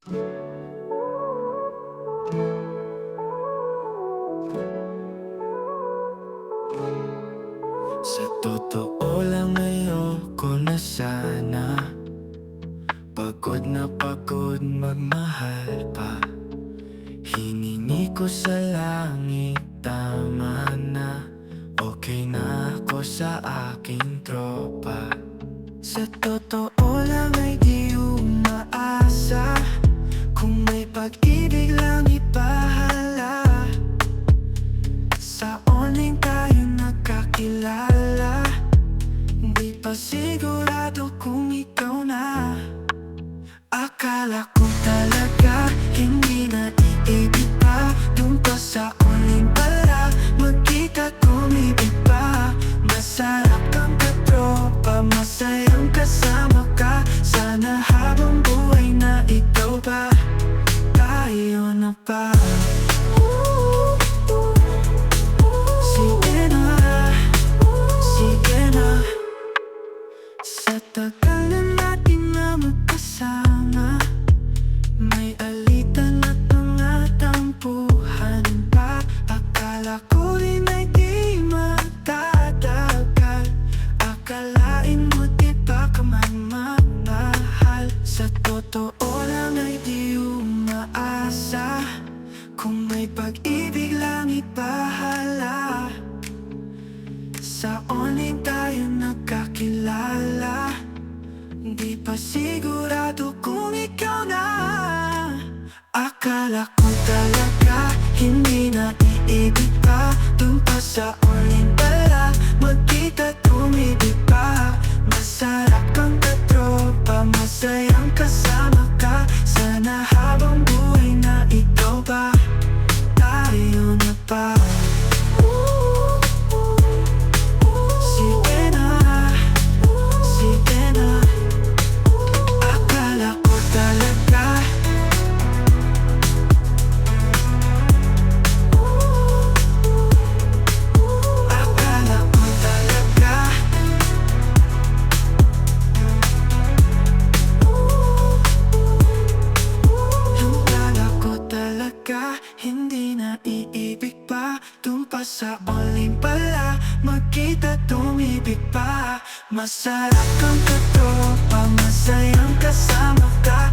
Sa totoo lang ayoko na sana, pagod na pagod magmahal pa. Hiningi ko sa langit, tama na. Okay na ako sa aking tropa. Sa totoo lang ay di umaasa, kung may pag-ibig lang ipahala. Sa online tayo nagkakilala, di pa sigurado kung ikaw na. Akala ko talaga hindi na iibig pa, dun pa sa online pala magkita tumibig pa. Masarap kang katropa, masayang kasama ka. Sana habang buhay na ikaw ba, tayo na pa. Sige na, sige na. Sa tagal na natin na magkasama, may alitan at mga tampuhan pa. Akala ko rin ay di matatagal, akalain mo di pa ka man mamahal. Sa totoo lang ay di umaasa, kung may pag-ibig lang ipahala. Sa online tayo nagkakilala, di pa sigurado kung ikaw na. Akala ko talaga hindi na iibig pa, dun pa sa online pala magkita tumibig pa. Masarap kang katropa, masayang kasama ka. Sana habang buhay na ikaw ba, tayo na pa. Sige na, sige na. Akala ko talaga hindi na iibig pa, dun pa sa online pala magkita tumibig pa. Masarap kang katropa, masayang kasama ka.